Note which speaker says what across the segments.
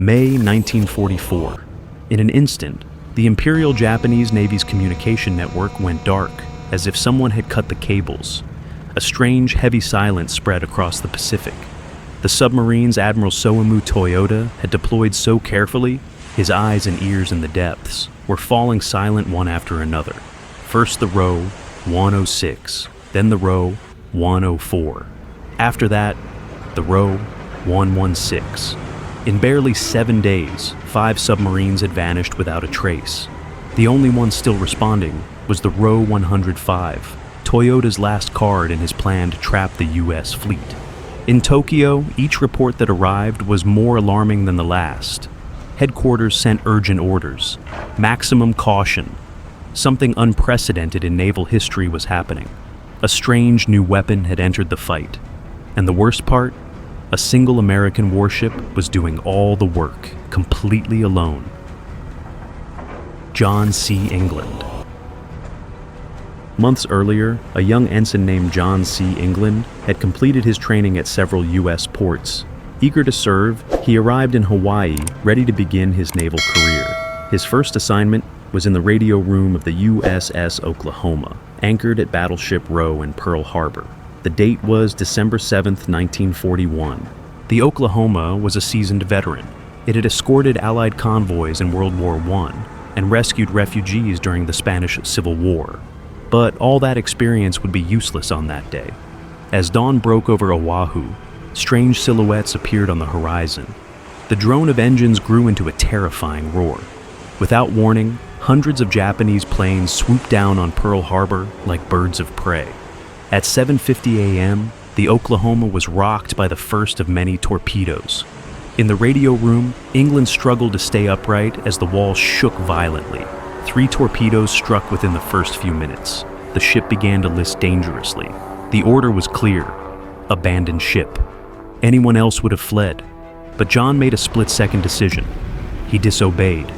Speaker 1: May 1944. In an instant, the Imperial Japanese Navy's communication network went dark, as if someone had cut the cables. A strange, heavy silence spread across the Pacific. The submarines Admiral Soemu Toyoda had deployed so carefully, his eyes and ears in the depths, were falling silent one after another. First the row 106, then the row 104. After that, the row 116. In barely 7 days, 5 submarines had vanished without a trace. The only one still responding was the row 105, Toyoda's last card in his plan to trap the U.S. fleet. In Tokyo, each report that arrived was more alarming than the last. Headquarters sent urgent orders. Maximum caution. Something unprecedented in naval history was happening. A strange new weapon had entered the fight. And the worst part? A single American warship was doing all the work, completely alone. John C. England. Months earlier, a young ensign named John C. England had completed his training at several U.S. ports. Eager to serve, he arrived in Hawaii, ready to begin his naval career. His first assignment was in the radio room of the USS Oklahoma, anchored at Battleship Row in Pearl Harbor. The date was December 7, 1941. The Oklahoma was a seasoned veteran. It had escorted Allied convoys in World War I and rescued refugees during the Spanish Civil War. But all that experience would be useless on that day. As dawn broke over Oahu, strange silhouettes appeared on the horizon. The drone of engines grew into a terrifying roar. Without warning, hundreds of Japanese planes swooped down on Pearl Harbor like birds of prey. At 7:50 a.m., the Oklahoma was rocked by the first of many torpedoes. In the radio room, England struggled to stay upright as the walls shook violently. 3 torpedoes struck within the first few minutes. The ship began to list dangerously. The order was clear: abandon ship. Anyone else would have fled, but John made a split-second decision. He disobeyed.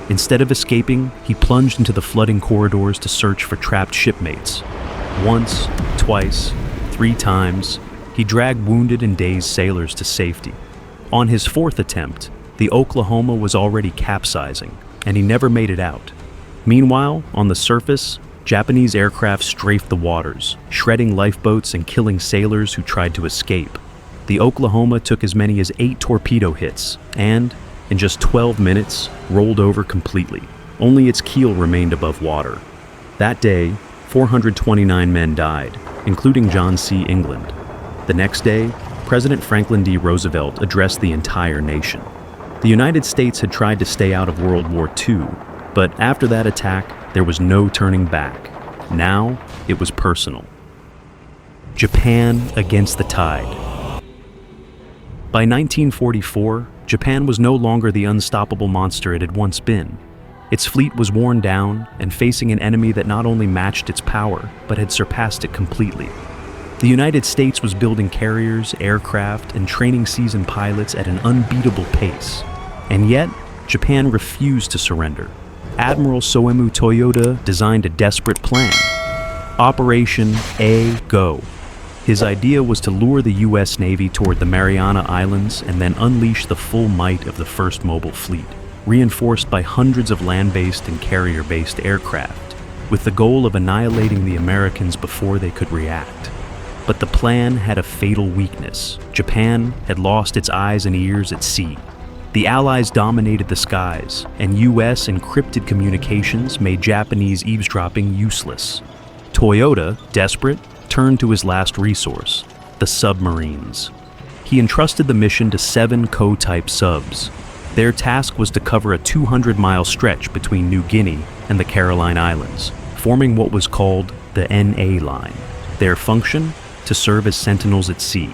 Speaker 1: Instead of escaping, he plunged into the flooding corridors to search for trapped shipmates. Once, twice, 3 times, he dragged wounded and dazed sailors to safety. On his 4th attempt, the Oklahoma was already capsizing, and he never made it out. Meanwhile, on the surface, Japanese aircraft strafed the waters, shredding lifeboats and killing sailors who tried to escape. The Oklahoma took as many as 8 torpedo hits and, in just 12 minutes, rolled over completely. Only its keel remained above water. That day, 429 men died, including John C. England. The next day, President Franklin D. Roosevelt addressed the entire nation. The United States had tried to stay out of World War II, but after that attack, there was no turning back. Now, it was personal. Japan against the tide. By 1944, Japan was no longer the unstoppable monster it had once been. Its fleet was worn down and facing an enemy that not only matched its power, but had surpassed it completely. The United States was building carriers, aircraft, and training seasoned pilots at an unbeatable pace. And yet, Japan refused to surrender. Admiral Soemu Toyoda designed a desperate plan. Operation A-Go. His idea was to lure the U.S. Navy toward the Mariana Islands and then unleash the full might of the first mobile fleet, reinforced by hundreds of land-based and carrier-based aircraft, with the goal of annihilating the Americans before they could react. But the plan had a fatal weakness. Japan had lost its eyes and ears at sea. The Allies dominated the skies, and U.S. encrypted communications made Japanese eavesdropping useless. Toyoda, desperate, turned to his last resource, the submarines. He entrusted the mission to 7 Co-type subs. Their task was to cover a 200-mile stretch between New Guinea and the Caroline Islands, forming what was called the NA line. Their function? To serve as sentinels at sea.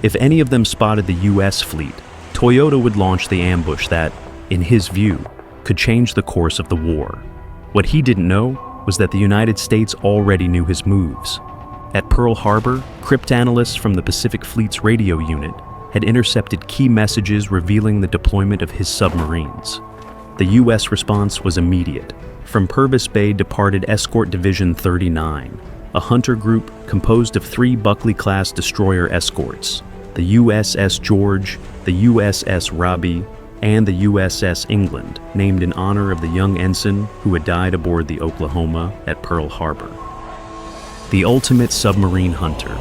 Speaker 1: If any of them spotted the U.S. fleet, Toyoda would launch the ambush that, in his view, could change the course of the war. What he didn't know was that the United States already knew his moves. At Pearl Harbor, cryptanalysts from the Pacific Fleet's radio unit had intercepted key messages revealing the deployment of his submarines. The U.S. response was immediate. From Purvis Bay departed Escort Division 39, a hunter group composed of 3 Buckley-class destroyer escorts, the USS George, the USS Robbie, and the USS England, named in honor of the young ensign who had died aboard the Oklahoma at Pearl Harbor. The ultimate submarine hunter.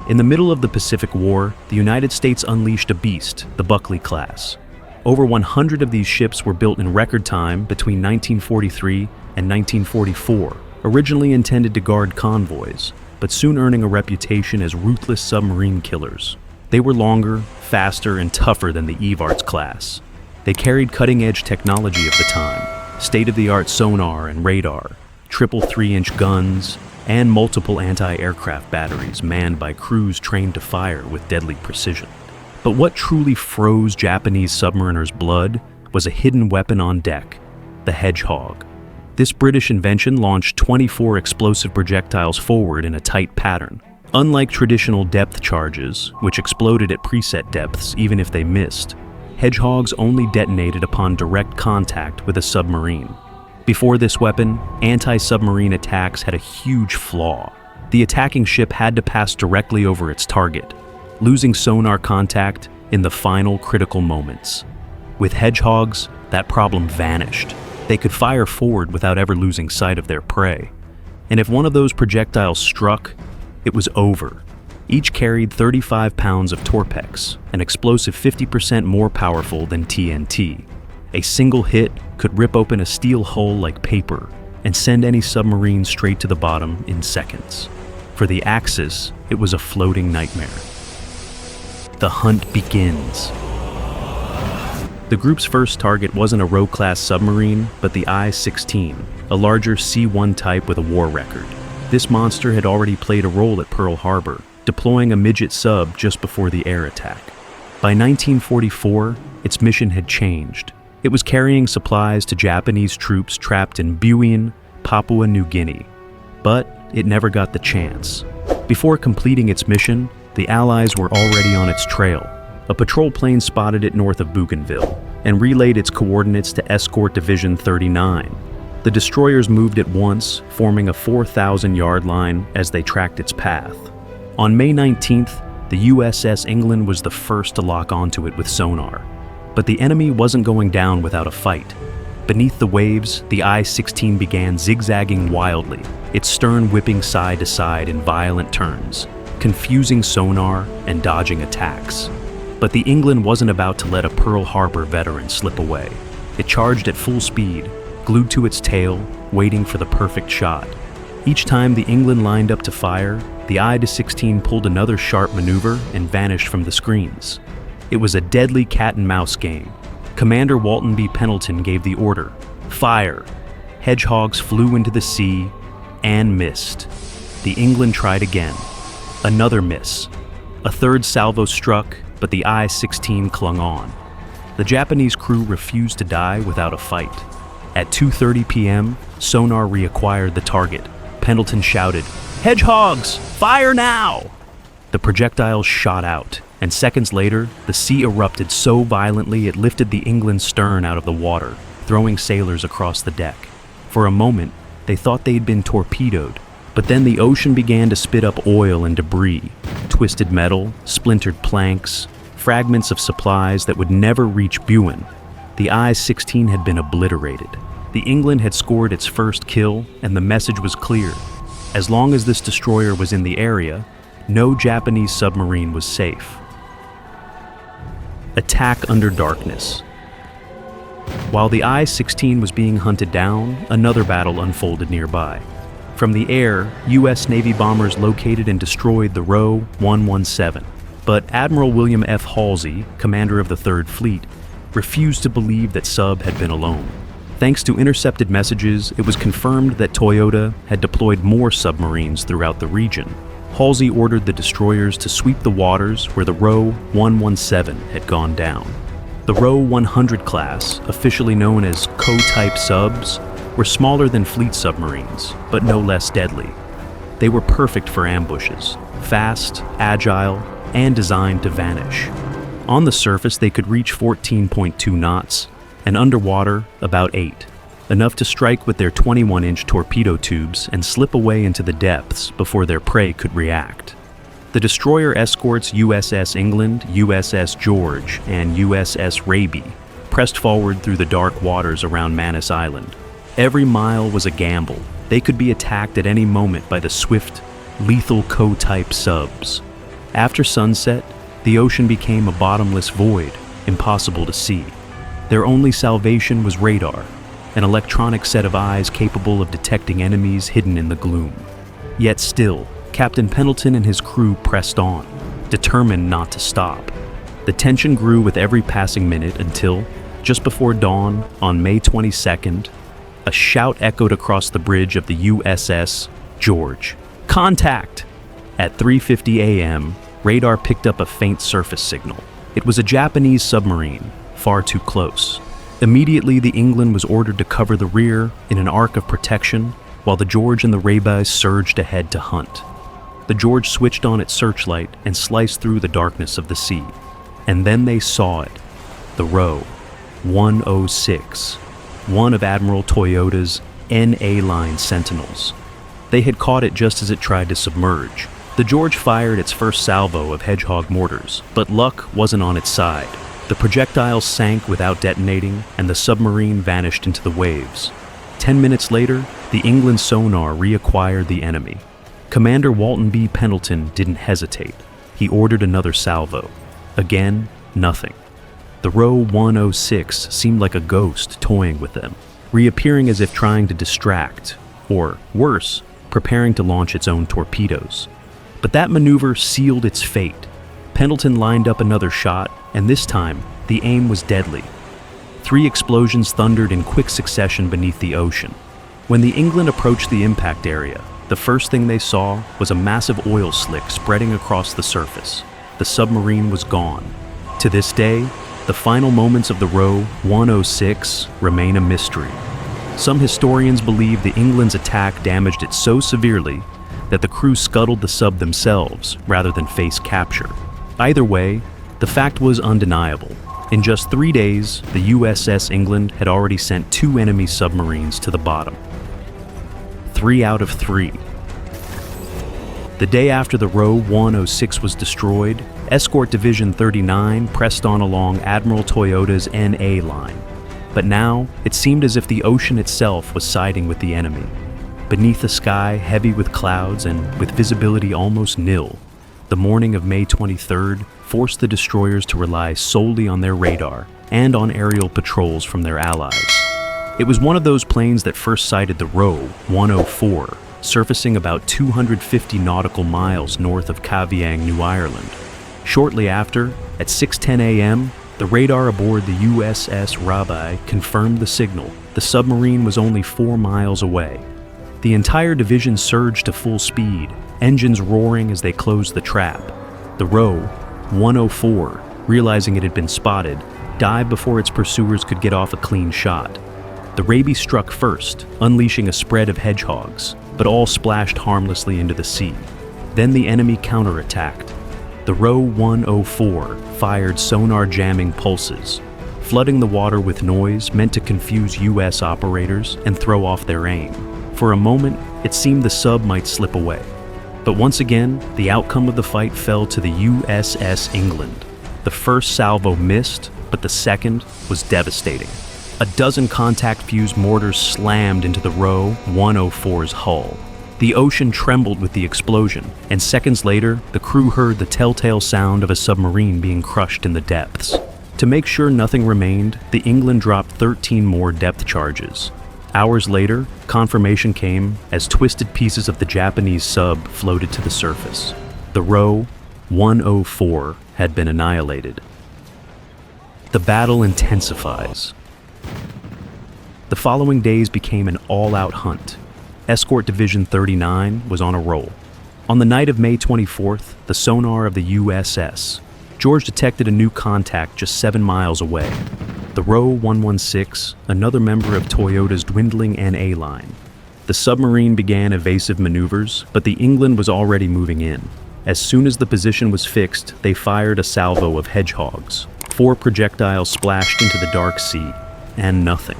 Speaker 1: In the middle of the Pacific War, the United States unleashed a beast, the Buckley class. Over 100 of these ships were built in record time between 1943 and 1944, originally intended to guard convoys, but soon earning a reputation as ruthless submarine killers. They were longer, faster, and tougher than the Evarts class. They carried cutting-edge technology of the time, state-of-the-art sonar and radar, triple 3-inch guns, and multiple anti-aircraft batteries manned by crews trained to fire with deadly precision. But what truly froze Japanese submariners' blood was a hidden weapon on deck, the Hedgehog. This British invention launched 24 explosive projectiles forward in a tight pattern. Unlike traditional depth charges, which exploded at preset depths even if they missed, Hedgehogs only detonated upon direct contact with a submarine. Before this weapon, anti-submarine attacks had a huge flaw. The attacking ship had to pass directly over its target, losing sonar contact in the final critical moments. With Hedgehogs, that problem vanished. They could fire forward without ever losing sight of their prey. And if one of those projectiles struck, it was over. Each carried 35 pounds of Torpex, an explosive 50% more powerful than TNT. A single hit could rip open a steel hull like paper and send any submarine straight to the bottom in seconds. For the Axis, it was a floating nightmare. The hunt begins. The group's first target wasn't a Roe-class submarine, but the I-16, a larger C-1 type with a war record. This monster had already played a role at Pearl Harbor, deploying a midget sub just before the air attack. By 1944, its mission had changed. It was carrying supplies to Japanese troops trapped in Buin, Papua New Guinea. But it never got the chance. Before completing its mission, the Allies were already on its trail. A patrol plane spotted it north of Bougainville and relayed its coordinates to Escort Division 39. The destroyers moved at once, forming a 4,000-yard line as they tracked its path. On May 19th, the USS England was the first to lock onto it with sonar. But the enemy wasn't going down without a fight. Beneath the waves, the I-16 began zigzagging wildly, its stern whipping side to side in violent turns, confusing sonar and dodging attacks. But the England wasn't about to let a Pearl Harbor veteran slip away. It charged at full speed, glued to its tail, waiting for the perfect shot. Each time the England lined up to fire, the I-16 pulled another sharp maneuver and vanished from the screens. It was a deadly cat-and-mouse game. Commander Walton B. Pendleton gave the order, "Fire!" Hedgehogs flew into the sea and missed. The England tried again. Another miss. A third salvo struck, but the I-16 clung on. The Japanese crew refused to die without a fight. At 2:30 p.m., sonar reacquired the target. Pendleton shouted, "Hedgehogs, fire now!" The projectiles shot out, and seconds later, the sea erupted so violently it lifted the England's stern out of the water, throwing sailors across the deck. For a moment, they thought they'd been torpedoed, but then the ocean began to spit up oil and debris, twisted metal, splintered planks, fragments of supplies that would never reach Buin. The I-16 had been obliterated. The England had scored its first kill, and the message was clear. As long as this destroyer was in the area, no Japanese submarine was safe. Attack under darkness. While the I-16 was being hunted down, another battle unfolded nearby. From the air, U.S. Navy bombers located and destroyed the Roe 117. But Admiral William F. Halsey, commander of the Third Fleet, refused to believe that Sub had been alone. Thanks to intercepted messages, it was confirmed that Toyoda had deployed more submarines throughout the region. Halsey ordered the destroyers to sweep the waters where the Roe 117 had gone down. The Roe 100 class, officially known as Co-type subs, were smaller than fleet submarines, but no less deadly. They were perfect for ambushes, fast, agile, and designed to vanish. On the surface, they could reach 14.2 knots, and underwater, about 8, enough to strike with their 21-inch torpedo tubes and slip away into the depths before their prey could react. The destroyer escorts USS England, USS George, and USS Raby pressed forward through the dark waters around Manus Island. Every mile was a gamble. They could be attacked at any moment by the swift, lethal Co-type subs. After sunset, the ocean became a bottomless void, impossible to see. Their only salvation was radar, an electronic set of eyes capable of detecting enemies hidden in the gloom. Yet still, Captain Pendleton and his crew pressed on, determined not to stop. The tension grew with every passing minute until, just before dawn on May 22nd, a shout echoed across the bridge of the USS George. Contact! At 3:50 a.m., radar picked up a faint surface signal. It was a Japanese submarine, far too close. Immediately, the England was ordered to cover the rear in an arc of protection, while the George and the Raby surged ahead to hunt. The George switched on its searchlight and sliced through the darkness of the sea. And then they saw it, the row, 106, one of Admiral Toyoda's NA line sentinels. They had caught it just as it tried to submerge. The George fired its first salvo of Hedgehog mortars, but luck wasn't on its side. The projectiles sank without detonating, and the submarine vanished into the waves. 10 minutes later, the England sonar reacquired the enemy. Commander Walton B. Pendleton didn't hesitate. He ordered another salvo. Again, nothing. The row 106 seemed like a ghost toying with them, reappearing as if trying to distract, or worse, preparing to launch its own torpedoes. But that maneuver sealed its fate. Pendleton lined up another shot, and this time, the aim was deadly. 3 explosions thundered in quick succession beneath the ocean. When the England approached the impact area, the first thing they saw was a massive oil slick spreading across the surface. The submarine was gone. To this day, the final moments of the row 106 remain a mystery. Some historians believe the England's attack damaged it so severely that the crew scuttled the sub themselves rather than face capture. Either way, the fact was undeniable. In just 3 days, the USS England had already sent 2 enemy submarines to the bottom. 3 out of 3. The day after the row 106 was destroyed, Escort Division 39 pressed on along Admiral Toyoda's NA line. But now, it seemed as if the ocean itself was siding with the enemy. Beneath a sky heavy with clouds and with visibility almost nil, the morning of May 23rd forced the destroyers to rely solely on their radar and on aerial patrols from their allies. It was one of those planes that first sighted the row 104, surfacing about 250 nautical miles north of Kavieng, New Ireland. Shortly after, at 6:10 a.m., the radar aboard the USS Raby confirmed the signal. The submarine was only 4 miles away. The entire division surged to full speed, engines roaring as they closed the trap. The row 104, realizing it had been spotted, dived before its pursuers could get off a clean shot. The Raby struck first, unleashing a spread of hedgehogs, but all splashed harmlessly into the sea. Then the enemy counterattacked. The row 104 fired sonar jamming pulses. Flooding the water with noise meant to confuse U.S. operators and throw off their aim. For a moment, it seemed the sub might slip away. But once again, the outcome of the fight fell to the USS England. The first salvo missed, but the second was devastating. A dozen contact-fused mortars slammed into the row 104's hull. The ocean trembled with the explosion, and seconds later, the crew heard the telltale sound of a submarine being crushed in the depths. To make sure nothing remained, the England dropped 13 more depth charges. Hours later, confirmation came as twisted pieces of the Japanese sub floated to the surface. The row 104 had been annihilated. The battle intensifies. The following days became an all-out hunt. Escort Division 39 was on a roll. On the night of May 24th, the sonar of the USS George detected a new contact just 7 miles away. The row 116, another member of Toyoda's dwindling NA line. The submarine began evasive maneuvers, but the England was already moving in. As soon as the position was fixed, they fired a salvo of hedgehogs. 4 projectiles splashed into the dark sea, and nothing.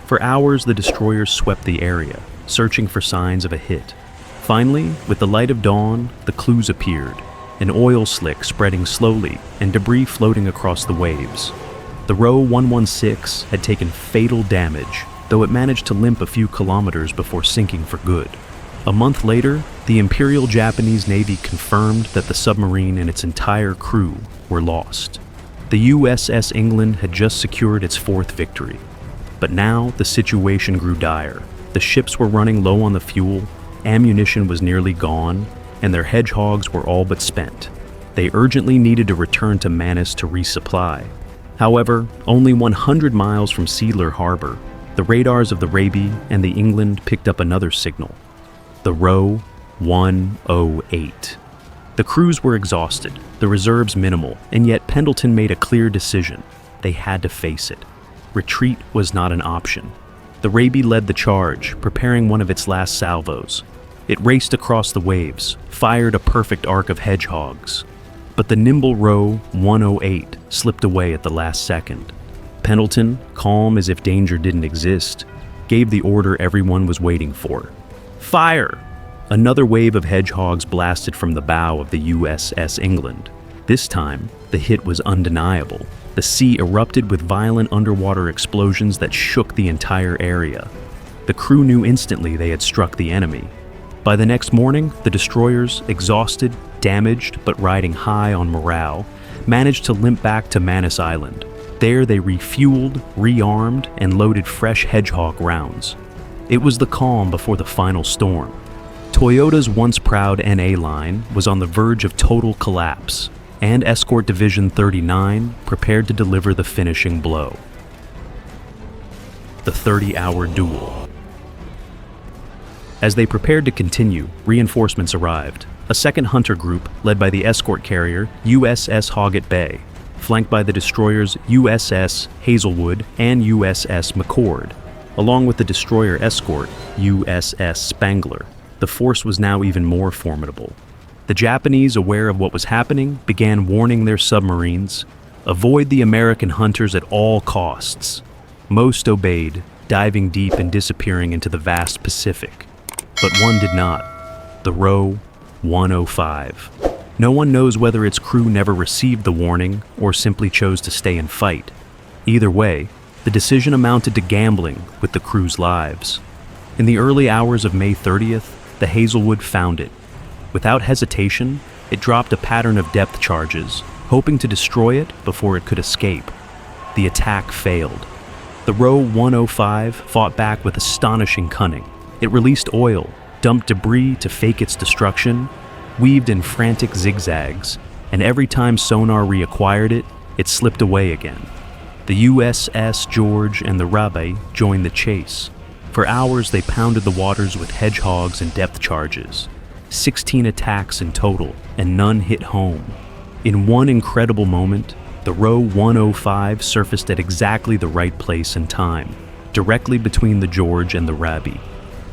Speaker 1: For hours, the destroyers swept the area, searching for signs of a hit. Finally, with the light of dawn, the clues appeared. an oil slick spreading slowly and debris floating across the waves. The Row 116 had taken fatal damage, though it managed to limp a few kilometers before sinking for good. A month later, the Imperial Japanese Navy confirmed that the submarine and its entire crew were lost. The USS England had just secured its fourth victory. But now the situation grew dire. The ships were running low on the fuel, ammunition was nearly gone, and their hedgehogs were all but spent. They urgently needed to return to Manus to resupply. However, only 100 miles from Sealer Harbor, the radars of the Raby and the England picked up another signal. The Row 108. The crews were exhausted, the reserves minimal, and yet Pendleton made a clear decision. They had to face it. Retreat was not an option. The Raby led the charge, preparing one of its last salvos. It raced across the waves, fired a perfect arc of hedgehogs. But the nimble Row 108 slipped away at the last second. Pendleton, calm as if danger didn't exist, gave the order everyone was waiting for. Fire! Another wave of hedgehogs blasted from the bow of the USS England. This time, the hit was undeniable. The sea erupted with violent underwater explosions that shook the entire area. The crew knew instantly they had struck the enemy. By the next morning, the destroyers, exhausted, damaged, but riding high on morale, managed to limp back to Manus Island. There they refueled, rearmed, and loaded fresh hedgehog rounds. It was the calm before the final storm. Toyoda's once proud NA line was on the verge of total collapse, and Escort Division 39 prepared to deliver the finishing blow. The 30-hour duel. As they prepared to continue, reinforcements arrived. A second hunter group, led by the escort carrier USS Hoggett Bay, flanked by the destroyers USS Hazelwood and USS McCord, along with the destroyer escort USS Spangler. The force was now even more formidable. The Japanese, aware of what was happening, began warning their submarines, "Avoid the American hunters at all costs." Most obeyed, diving deep and disappearing into the vast Pacific. But one did not. The Row 105. No one knows whether its crew never received the warning or simply chose to stay and fight. Either way, the decision amounted to gambling with the crew's lives. In the early hours of May 30th, the Hazelwood found it. Without hesitation, it dropped a pattern of depth charges, hoping to destroy it before it could escape. The attack failed. The Row 105 fought back with astonishing cunning. It released oil, dumped debris to fake its destruction, weaved in frantic zigzags, and every time sonar reacquired it, it slipped away again. The USS George and the Raby joined the chase. For hours they pounded the waters with hedgehogs and depth charges. 16 attacks in total, and none hit home. In one incredible moment, the Row 105 surfaced at exactly the right place and time, directly between the George and the Raby.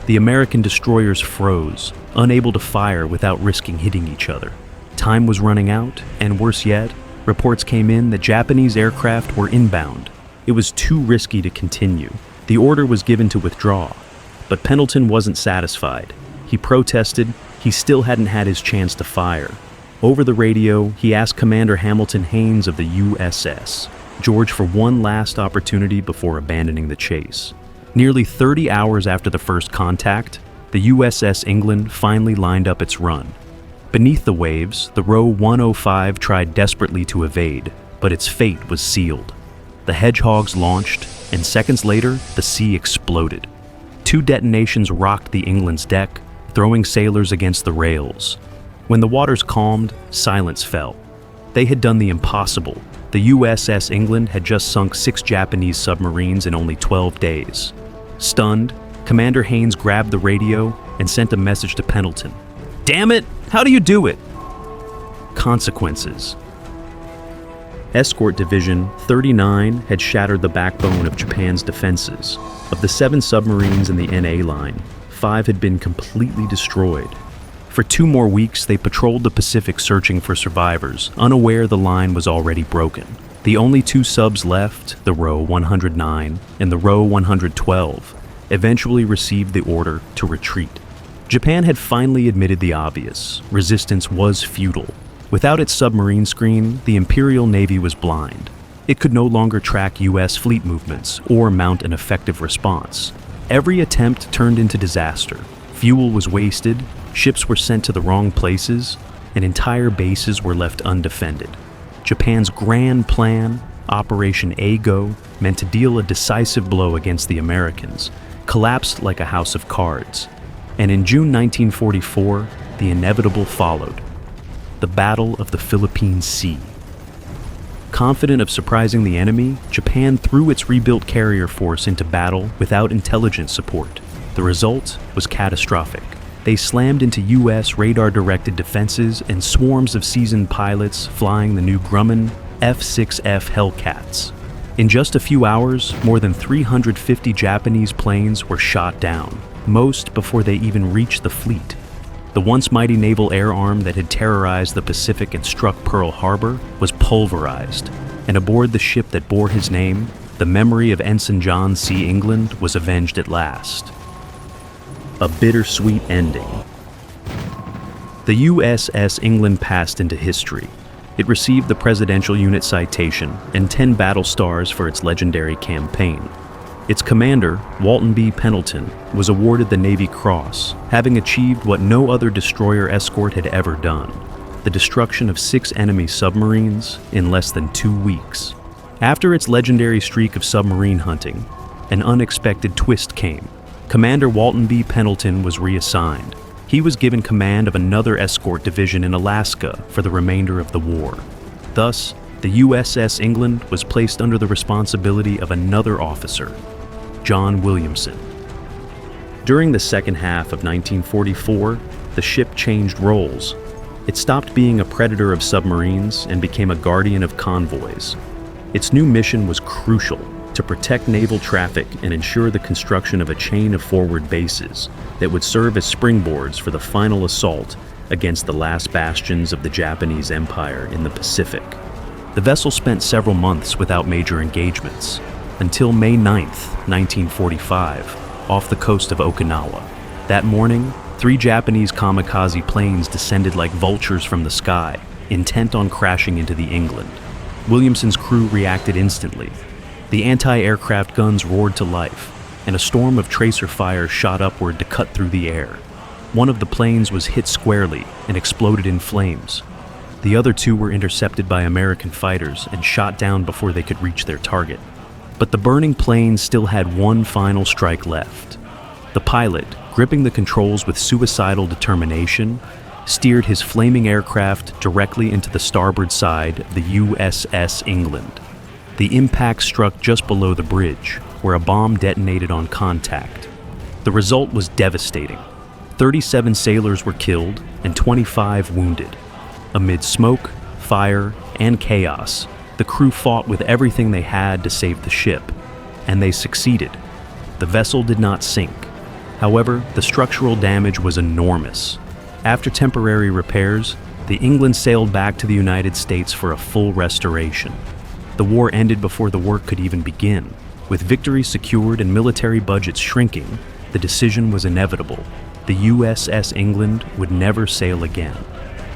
Speaker 1: The American destroyers froze, unable to fire without risking hitting each other. Time was running out, and worse yet, reports came in that Japanese aircraft were inbound. It was too risky to continue. The order was given to withdraw, but Pendleton wasn't satisfied. He protested. He still hadn't had his chance to fire. Over the radio, he asked Commander Hamilton Haynes of the USS George for one last opportunity before abandoning the chase. Nearly 30 hours after the first contact, the USS England finally lined up its run. Beneath the waves, the Row 105 tried desperately to evade, but its fate was sealed. The hedgehogs launched, and seconds later, the sea exploded. 2 detonations rocked the England's deck, throwing sailors against the rails. When the waters calmed, silence fell. They had done the impossible. The USS England had just sunk 6 Japanese submarines in only 12 days. Stunned, Commander Haynes grabbed the radio and sent a message to Pendleton. "Damn it! How do you do it?" Consequences. Escort Division 39 had shattered the backbone of Japan's defenses. Of the 7 submarines in the NA line, 5 had been completely destroyed. For 2 more weeks, they patrolled the Pacific searching for survivors, unaware the line was already broken. The only 2 subs left, the Row 109 and the Row 112, eventually received the order to retreat. Japan had finally admitted the obvious. Resistance was futile. Without its submarine screen, the Imperial Navy was blind. It could no longer track U.S. fleet movements or mount an effective response. Every attempt turned into disaster. Fuel was wasted, ships were sent to the wrong places, and entire bases were left undefended. Japan's grand plan, Operation A-Go, meant to deal a decisive blow against the Americans, collapsed like a house of cards. And in June 1944, the inevitable followed. The Battle of the Philippine Sea. Confident of surprising the enemy, Japan threw its rebuilt carrier force into battle without intelligence support. The result was catastrophic. They slammed into U.S. radar-directed defenses and swarms of seasoned pilots flying the new Grumman F-6F Hellcats. In just a few hours, more than 350 Japanese planes were shot down, most before they even reached the fleet. The once mighty naval air arm that had terrorized the Pacific and struck Pearl Harbor was pulverized, and aboard the ship that bore his name, the memory of Ensign John C. England was avenged at last. A bittersweet ending. The USS England passed into history. It received the Presidential Unit Citation and 10 battle stars for its legendary campaign. Its commander, Walton B. Pendleton, was awarded the Navy Cross, having achieved what no other destroyer escort had ever done: the destruction of 6 enemy submarines in less than 2 weeks. After its legendary streak of submarine hunting, an unexpected twist came. Commander Walton B. Pendleton was reassigned. He was given command of another escort division in Alaska for the remainder of the war. Thus, the USS England was placed under the responsibility of another officer, John Williamson. During the second half of 1944, the ship changed roles. It stopped being a predator of submarines and became a guardian of convoys. Its new mission was crucial: to protect naval traffic and ensure the construction of a chain of forward bases that would serve as springboards for the final assault against the last bastions of the Japanese Empire in the Pacific. The vessel spent several months without major engagements, until May 9, 1945, off the coast of Okinawa. That morning, 3 Japanese kamikaze planes descended like vultures from the sky, intent on crashing into the England. Williamson's crew reacted instantly. The anti-aircraft guns roared to life, and a storm of tracer fire shot upward to cut through the air. One of the planes was hit squarely and exploded in flames. The other 2 were intercepted by American fighters and shot down before they could reach their target. But the burning plane still had one final strike left. The pilot, gripping the controls with suicidal determination, steered his flaming aircraft directly into the starboard side of the USS England. The impact struck just below the bridge, where a bomb detonated on contact. The result was devastating. 37 sailors were killed and 25 wounded. Amid smoke, fire, and chaos, the crew fought with everything they had to save the ship, and they succeeded. The vessel did not sink. However, the structural damage was enormous. After temporary repairs, the England sailed back to the United States for a full restoration. The war ended before the work could even begin. With victory secured and military budgets shrinking, the decision was inevitable. The USS England would never sail again.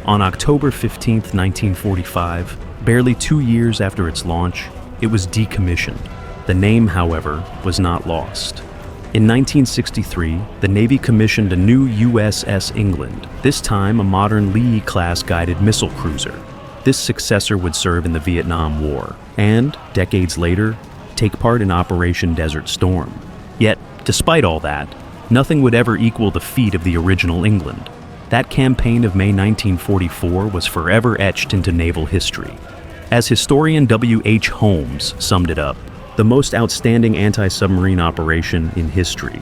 Speaker 1: On October 15, 1945, barely 2 years after its launch, it was decommissioned. The name, however, was not lost. In 1963, the Navy commissioned a new USS England, this time a modern Lee-class guided missile cruiser. This successor would serve in the Vietnam War, and, decades later, take part in Operation Desert Storm. Yet, despite all that, nothing would ever equal the feat of the original England. That campaign of May 1944 was forever etched into naval history. As historian W.H. Holmes summed it up, the most outstanding anti-submarine operation in history.